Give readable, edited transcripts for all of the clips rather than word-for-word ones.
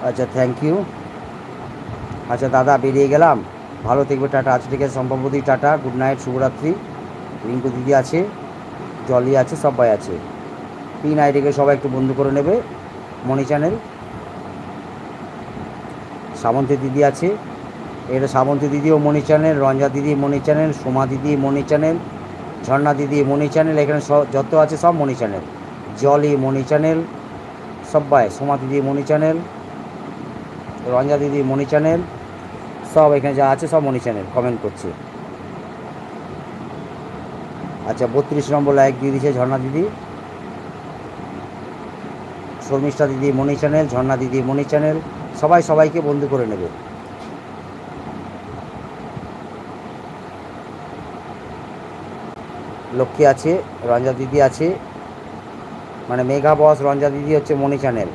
আচ্ছা, thank you. আচ্ছা দাদা, বেরিয়ে গেলাম, ভালো থাকবে, টাটা। আচ্ছা ঠিক আছে, সম্ভবতী টাটা, গুড নাইট, শুভরাত্রি। রিঙ্কু দিদি আছে, জলি আছে, সবাই আছে। পিন আইডিকে সবাই একটু বন্ধু করে নেবে। মনি চ্যানেল, শ্রাবন্তী দিদি আছে, এটা শ্রাবন্তী দিদিও মনি চ্যানেল, রঞ্জা দিদি মনি চ্যানেল, সোমা দিদি মনি চ্যানেল, ঝর্ণা দিদি মনি চ্যানেল, এখানে সব যত আছে সব মনি চ্যানেল। জলি মনি চ্যানেল, সবাই, সোমা দিদি মনি চ্যানেল, রঞ্জা দিদি মনি চ্যানেল, সব এখানে যা আছে সব মনি চ্যানেল কমেন্ট করছে। আচ্ছা, 32 নম্বর লাইক দিয়ে দিয়েছে ঝর্ণা দিদি। শর্মিষ্ঠা দিদি মনি চ্যানেল, ঝর্ণা দিদি মনি চ্যানেল, সবাই সবাইকে বন্ধু করে নেবে। লক্ষ্মী আছে, রঞ্জা দিদি আছে, মানে মেঘা বস রঞ্জা দিদি হচ্ছে মনি চ্যানেল।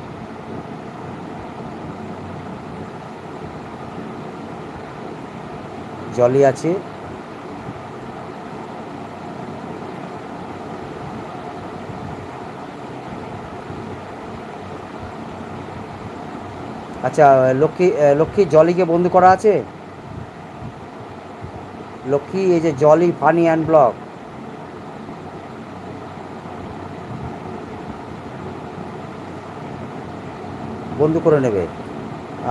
জলি আছে, আচ্ছা লক্ষ্মী, লক্ষ্মী জলিকে বন্ধু করা আছে। লক্ষ্মী, এই যে জলি ফানি অ্যান্ড ব্লগ, বন্ধু করে নেবে।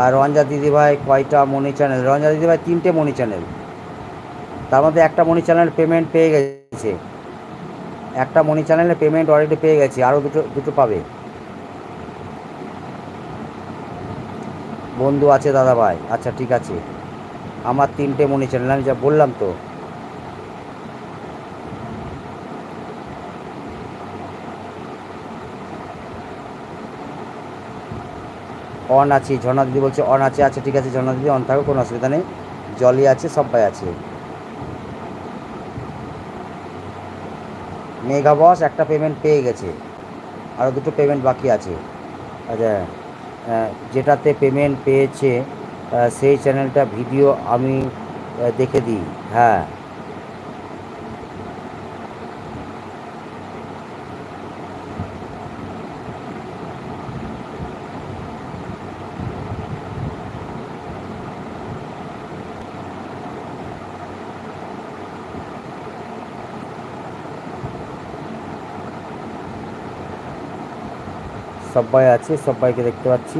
আর রঞ্জা দিদিভাই কয়টা মনি চ্যানেল? রঞ্জা দিদিভাই 3টে মনি চ্যানেল, তার মধ্যে একটা মনি চ্যানেল পেমেন্ট পেয়ে গেছে, একটা মনি চ্যানেলে পেমেন্ট অলরেডি পেয়ে গেছে, আরও দুটো দুটো পাবে। বন্ধু আছে দাদাভাই, আচ্ছা ঠিক আছে। আমার 3টে মনি চ্যানেল, আমি যা বললাম তো। অন আছি, ঝর্ণা দিদি বলছে অন আছে, আচ্ছা ঠিক আছে ঝর্ণা দিদি, অন থাকো, কোনো অসুবিধা নেই। জলি আছে, সবাই আছে। মেগা বস একটা পেমেন্ট পেয়ে গেছে, আরও দুটো পেমেন্ট বাকি আছে। আচ্ছা, যেটাতে পেমেন্ট পেয়েছে সেই চ্যানেলটা ভিডিও আমি দেখে দিই। হ্যাঁ, সবাই আছে, সবাইকে দেখতে পাচ্ছি।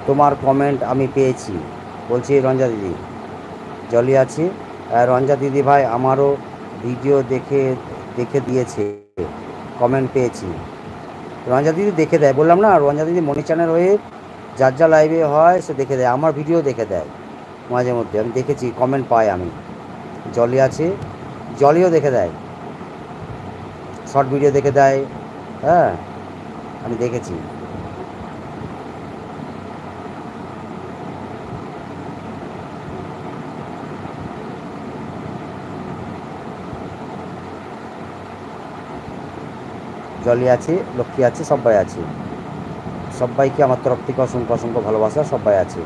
তোমার কমেন্ট আমি পেয়েছি, বলছি রঞ্জা দিদি। জলি আছে, রঞ্জা দিদি ভাই আমারও ভিডিও দেখে দেখে দিয়েছে, কমেন্ট পেয়েছি। রঞ্জা দিদি দেখে দেয়, বললাম না, রঞ্জা দিদি মনি চ্যানেল হয়ে যার যা লাইভে হয় সে দেখে দেয়, আমার ভিডিও দেখে দেয় মাঝে মধ্যে, আমি দেখেছি, কমেন্ট পাই আমি। জলি আছে, জলিও দেখে দেয়, শর্ট ভিডিও দেখে দেয়। হ্যাঁ, আমি দেখেছি। জলি আছে, লক্ষ্মী আছে, সবাই আছে। সবাইকে আমার তরফ থেকে অসংখ্য অসংখ্য ভালোবাসা, সবাই আছে।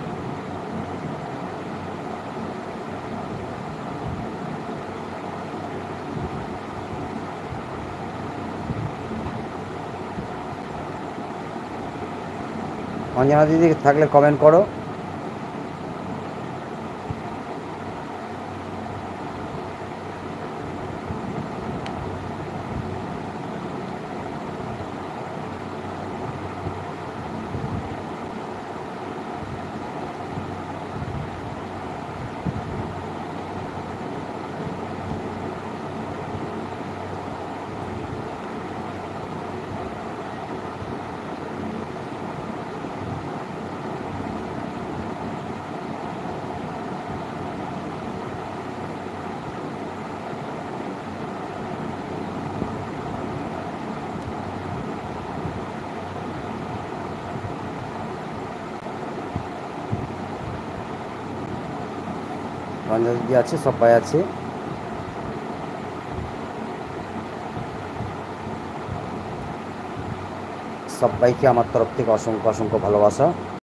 অঞ্জনা দিদি থাকলে কমেন্ট করো। রঞ্জনা দিদি আছে, সবাই আছে। সবাইকে আমার তরফ থেকে অসংখ্য অসংখ্য ভালোবাসা।